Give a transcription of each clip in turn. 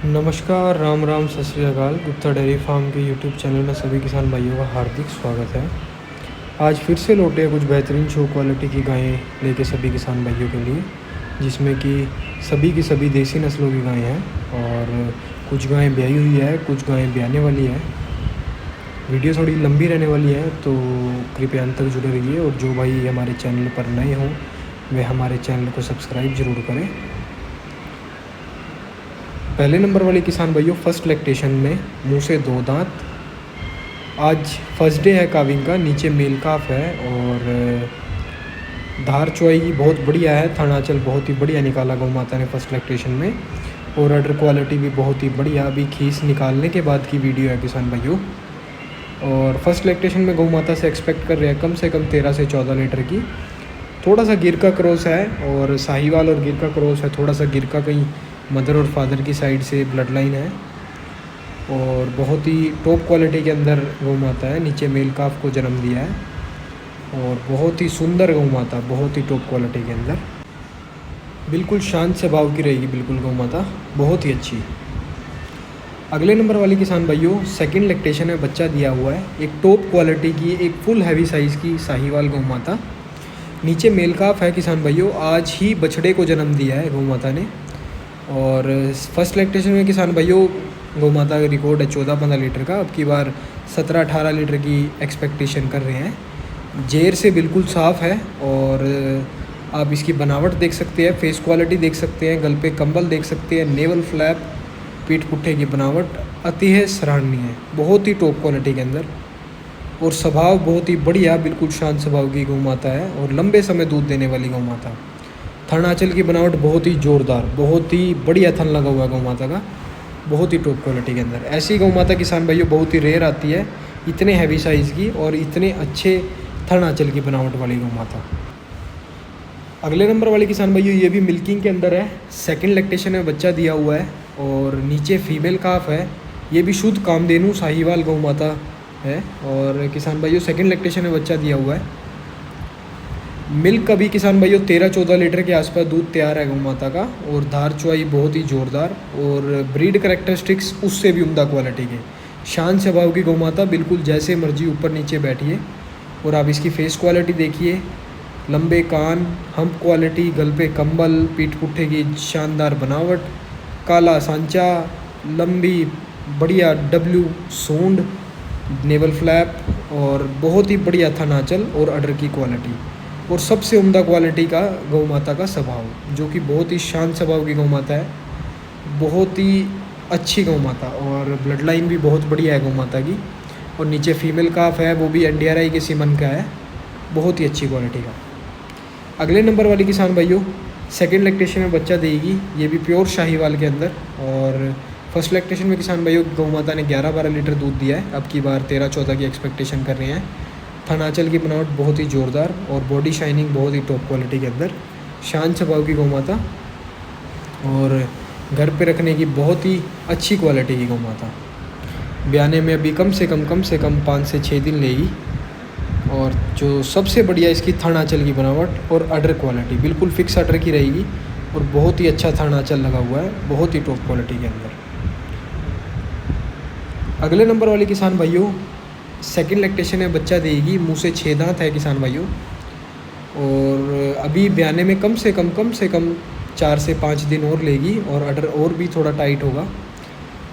नमस्कार, राम राम, सत श्री अकाल। गुप्ता डेयरी फार्म के यूट्यूब चैनल में सभी किसान भाइयों का हार्दिक स्वागत है। आज फिर से लौटे हैं कुछ बेहतरीन शो क्वालिटी की गायें लेके सभी किसान भाइयों के लिए, जिसमें कि सभी की सभी देसी नस्लों की गायें हैं और कुछ गायें ब्याई हुई है, कुछ गायें ब्याने वाली है। वीडियो थोड़ी लंबी रहने वाली है, तो कृपया अंत तक जुड़े रहिए। और जो भाई हमारे चैनल पर नए हों वे हमारे चैनल को सब्सक्राइब ज़रूर करें। पहले नंबर वाले किसान भाइयों, फर्स्ट लैक्टेशन में, मुंह से 2 दांत। आज फर्स्ट डे है काविंग का, नीचे मेल काफ है और धार चौई बहुत बढ़िया है। थनाचल बहुत ही बढ़िया निकाला गौ माता ने फर्स्ट लैक्टेशन में, और अडर क्वालिटी भी बहुत ही बढ़िया। अभी खीस निकालने के बाद की वीडियो है किसान भाइयों। और फर्स्ट लैक्टेशन में गौ माता से एक्सपेक्ट कर रहे हैं कम से कम 13 से 14 लीटर की। थोड़ा सा गिर का क्रॉस है और साहिवाल और गिर का क्रॉस है। थोड़ा सा गिर का कहीं मदर और फादर की साइड से ब्लड लाइन है और बहुत ही टॉप क्वालिटी के अंदर गौ माता है। नीचे मेल काफ को जन्म दिया है और बहुत ही सुंदर गौ माता, बहुत ही टॉप क्वालिटी के अंदर। बिल्कुल शांत स्वभाव की रहेगी बिल्कुल गौ माता, बहुत ही अच्छी। अगले नंबर वाली किसान भाइयों, सेकंड लैक्टेशन में बच्चा दिया हुआ है। एक टॉप क्वालिटी की, एक फुल हैवी साइज़ की साहिवाल गौ माता। नीचे मेल काफ है किसान भाइयों। आज ही बछड़े को जन्म दिया है गौ माता ने। और फर्स्ट लैक्टेशन में किसान भाइयों गौ माता का रिकॉर्ड है 14-15 लीटर का। अब की बार 17-18 लीटर की एक्सपेक्टेशन कर रहे हैं। जेर से बिल्कुल साफ़ है और आप इसकी बनावट देख सकते हैं, फेस क्वालिटी देख सकते हैं, गल पे कंबल देख सकते हैं, नेवल फ्लैप, पीठ पुट्ठे की बनावट अति है सराहनीय है, बहुत ही टॉप क्वालिटी के अंदर। और स्वभाव बहुत ही बढ़िया, बिल्कुल शांत स्वभाव की गौ माता है और लंबे समय दूध देने वाली गौ माता। थनाचल की बनावट बहुत ही ज़ोरदार, बहुत ही बढ़िया थन लगा हुआ है गौ माता का, बहुत ही टॉप क्वालिटी के अंदर। ऐसी गौ माता किसान भाइयों बहुत ही रेयर आती है, इतने हैवी साइज़ की और इतने अच्छे थनाचल की बनावट वाली गौ माता। अगले नंबर वाले किसान भाइयों, ये भी मिल्किंग के अंदर है। सेकंड लैक्टेशन में बच्चा दिया हुआ है और नीचे फीमेल काफ है। ये भी शुद्ध कामधेनु साहिवाल गौ माता है और किसान भाइयों सेकंड लैक्टेशन में बच्चा दिया हुआ है। मिल्क का भी किसान भाइयों 13-14 लीटर के आसपास दूध तैयार है गौ माता का। और धार चुआई बहुत ही ज़ोरदार और ब्रीड करेक्टरिस्टिक्स उससे भी उम्दा क्वालिटी के। शांत स्वभाव की गौ माता, बिल्कुल जैसे मर्जी ऊपर नीचे बैठिए। और आप इसकी फेस क्वालिटी देखिए, लंबे कान, हम्प क्वालिटी, गल पे कंबल, पीठ पुट्ठे की शानदार बनावट, काला सांचा, लंबी बढ़िया डब्ल्यू सूंड, नेवल फ्लैप और बहुत ही बढ़िया थनाचल और अडर की क्वालिटी। और सबसे उम्दा क्वालिटी का गौ माता का स्वभाव, जो कि बहुत ही शांत स्वभाव की गौ माता है, बहुत ही अच्छी गौ माता। और ब्लड लाइन भी बहुत बढ़िया है गौ माता की। और नीचे फीमेल काफ है, वो भी NDRI के सीमन का है, बहुत ही अच्छी क्वालिटी का। अगले नंबर वाली किसान भाइयों, सेकेंड लैक्टेशन में बच्चा देगी। ये भी प्योर शाहीवाल के अंदर। और फर्स्ट लैक्टेशन में किसान भाइयों गौ माता ने 11-12 लीटर दूध दिया है। अब की बार 13-14 की एक्सपेक्टेशन कर रहे हैं। थनाचल की बनावट बहुत ही ज़ोरदार और बॉडी शाइनिंग बहुत ही टॉप क्वालिटी के अंदर। शांत स्वभाव की गौ माता और घर पे रखने की बहुत ही अच्छी क्वालिटी की गौ माता। ब्याने में अभी कम से कम 5 से 6 दिन लेगी। और जो सबसे बढ़िया इसकी थनाचल की बनावट और अडर क्वालिटी, बिल्कुल फिक्स अडर की रहेगी और बहुत ही अच्छा थनाचल लगा हुआ है, बहुत ही टॉप क्वालिटी के अंदर। अगले नंबर वाले किसान भाइयों, सेकंड लैक्टेशन में बच्चा देगी। मुंह से 6 दांत है किसान भाइयों और अभी ब्याने में कम से कम 4 से 5 दिन और लेगी और अडर और भी थोड़ा टाइट होगा।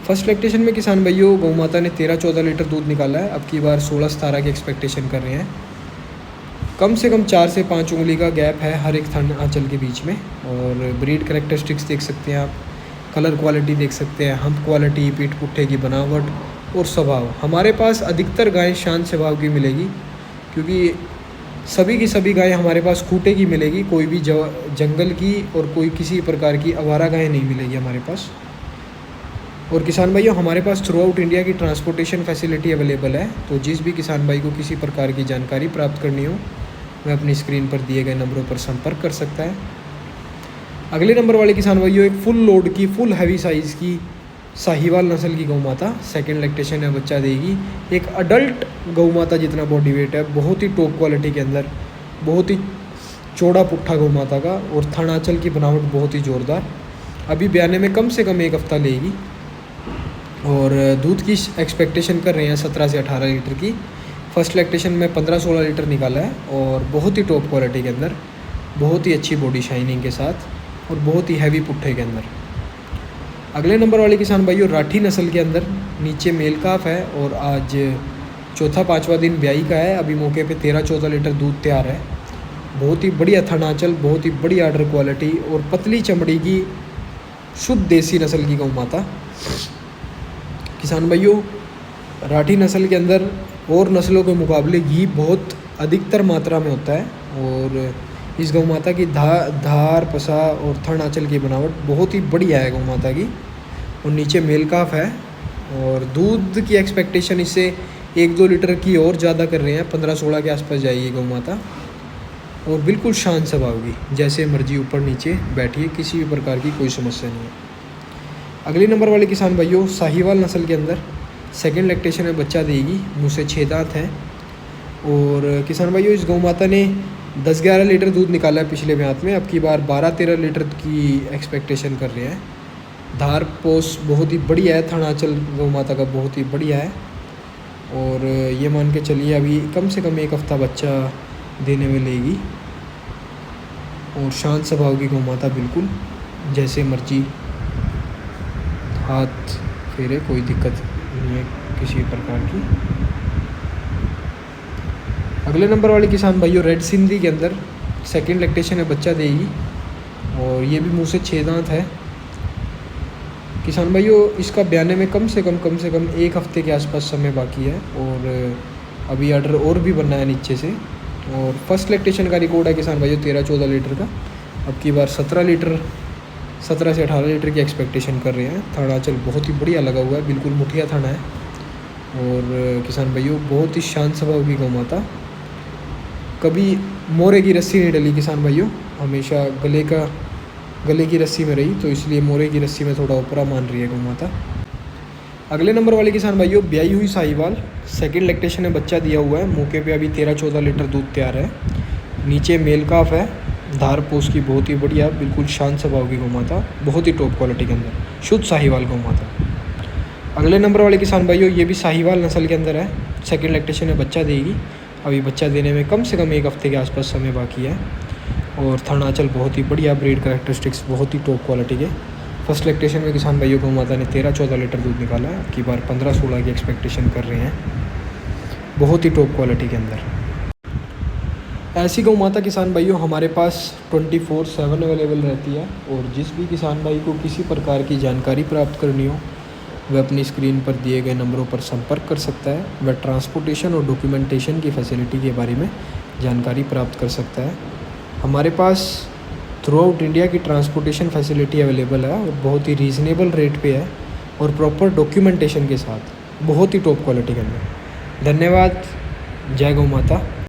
फर्स्ट लैक्टेशन में किसान भाइयों गौ माता ने 13-14 लीटर दूध निकाला है। अब की बार 16-17 की एक्सपेक्टेशन कर रहे हैं। कम से कम 4 से 5 उंगली का गैप है हर एक थन आंचल के बीच में। और ब्रीड करेक्टरिस्टिक्स देख सकते हैं आप, कलर क्वालिटी देख सकते हैं, हम्प क्वालिटी, पीठ पुट्ठे की बनावट और स्वभाव। हमारे पास अधिकतर गायें शांत स्वभाव की मिलेगी, क्योंकि सभी की सभी गायें हमारे पास खूटे की मिलेगी। कोई भी जंगल की और कोई किसी प्रकार की आवारा गायें नहीं मिलेगी हमारे पास। और किसान भाइयों हमारे पास थ्रू आउट इंडिया की ट्रांसपोर्टेशन फैसिलिटी अवेलेबल है। तो जिस भी किसान भाई को किसी प्रकार की जानकारी प्राप्त करनी हो, वह अपनी स्क्रीन पर दिए गए नंबरों पर संपर्क कर सकता है। अगले नंबर वाले किसान भाइयों, एक फुल लोड की, फुल हैवी साइज़ की साहिवाल नस्ल की गौ माता सेकेंड लैक्टेशन में बच्चा देगी। एक अडल्ट गौ माता जितना बॉडी वेट है, बहुत ही टॉप क्वालिटी के अंदर, बहुत ही चौड़ा पुट्ठा गौ माता का। और थनाचल की बनावट बहुत ही ज़ोरदार। अभी ब्याने में कम से कम 1 हफ्ता लेगी और दूध की एक्सपेक्टेशन कर रहे हैं 17 से 18 लीटर की। फर्स्ट लैक्टेशन में 15-16 लीटर निकाला है और बहुत ही टॉप क्वालिटी के अंदर, बहुत ही अच्छी बॉडी शाइनिंग के साथ और बहुत ही हैवी पुट्ठे के अंदर। अगले नंबर वाले किसान भाइयों राठी नस्ल के अंदर नीचे मेल काफ है और आज चौथा 5वां दिन ब्याई का है। अभी मौके पे 13-14 लीटर दूध तैयार है। बहुत ही बढ़िया थनाचल, बहुत ही बढ़िया आर्डर क्वालिटी और पतली चमड़ी की शुद्ध देसी नस्ल की गौ माता। किसान भाइयों राठी नस्ल के अंदर और नस्लों के मुकाबले घी बहुत अधिकतर मात्रा में होता है और इस गौ माता की धार पसा और थन आंचल की बनावट बहुत ही बढ़िया है गौ माता की। और नीचे मेल काफ है और दूध की एक्सपेक्टेशन इससे 1-2 लीटर की और ज़्यादा कर रहे हैं। 15-16 के आसपास जाएगी गौ माता और बिल्कुल शांत स्वभाव की, जैसे मर्जी ऊपर नीचे बैठिए, किसी भी प्रकार की कोई समस्या नहीं है। अगली नंबर वाले किसान भाइयों साहिवाल नस्ल के अंदर सेकेंड लैक्टेशन में बच्चा देगी। मुँह से 6 दांत हैं और किसान भाइयों इस गौ माता ने 10-11 लीटर दूध निकाला है पिछले ब्यात में। अब की बार 12-13 लीटर की एक्सपेक्टेशन कर रहे हैं। धार पोस बहुत ही बढ़िया है, थनाचल गौ माता का बहुत ही बढ़िया है और ये मान के चलिए अभी कम से कम 1 हफ्ता बच्चा देने में लेगी। और शांत स्वभाव की गौ माता, बिल्कुल जैसे मर्जी हाथ फेरे, कोई दिक्कत नहीं है किसी प्रकार की। अगले नंबर वाले किसान भाइयों रेड सिंधी के अंदर सेकेंड लैक्टेशन में बच्चा देगी और ये भी मुंह से 6 दांत है। किसान भाइयों इसका ब्याने में कम से कम 1 हफ्ते के आसपास समय बाकी है और अभी आर्डर और भी बनना है नीचे से। और फर्स्ट लैक्टेशन का रिकॉर्ड है किसान भाइयों 13-14 लीटर का। अब की बार 17 से 18 लीटर की एक्सपेक्टेशन कर रहे हैं। थनाचल बहुत ही बढ़िया लगा हुआ है, बिल्कुल मुठिया थना है और किसान भाइयों बहुत ही शांत स्वभाव की गौ माता। कभी मोरे की रस्सी नहीं डली किसान भाइयों, हमेशा गले की रस्सी में रही, तो इसलिए मोरे की रस्सी में थोड़ा ऊपरा मान रही है गौ माता। अगले नंबर वाले किसान भाइयों ब्याई हुई साहिवाल सेकेंड लैक्टेशन में बच्चा दिया हुआ है। मौके पे अभी 13-14 लीटर दूध तैयार है। नीचे मेल काफ है, धार पोस की बहुत ही बढ़िया, बिल्कुल शांत स्वभाव की गौ माता, बहुत ही टॉप क्वालिटी के अंदर शुद्ध साहिवाल गौ माता। अगले नंबर वाले किसान भाइयों ये भी साहिवाल नस्ल के अंदर है। सेकेंड लैक्टेशन में बच्चा देगी। अभी बच्चा देने में कम से कम 1 हफ्ते के आसपास समय बाकी है और थनाचल बहुत ही बढ़िया, ब्रीड कैरेक्टरिस्टिक्स बहुत ही टॉप क्वालिटी के। फर्स्ट लैक्टेशन में किसान भाइयों गौ माता ने 13-14 लीटर दूध निकाला है। अब की बार 15-16 की एक्सपेक्टेशन कर रहे हैं, बहुत ही टॉप क्वालिटी के अंदर। ऐसी गौ माता किसान भाइयों हमारे पास 24/7 अवेलेबल रहती है और जिस भी किसान भाई को किसी प्रकार की जानकारी प्राप्त करनी हो वह अपनी स्क्रीन पर दिए गए नंबरों पर संपर्क कर सकता है। वह ट्रांसपोर्टेशन और डॉक्यूमेंटेशन की फैसिलिटी के बारे में जानकारी प्राप्त कर सकता है। हमारे पास थ्रू आउट इंडिया की ट्रांसपोर्टेशन फैसिलिटी अवेलेबल है और बहुत ही रीज़नेबल रेट पे है और प्रॉपर डॉक्यूमेंटेशन के साथ, बहुत ही टॉप क्वालिटी के अंदर। धन्यवाद। जय गौ माता।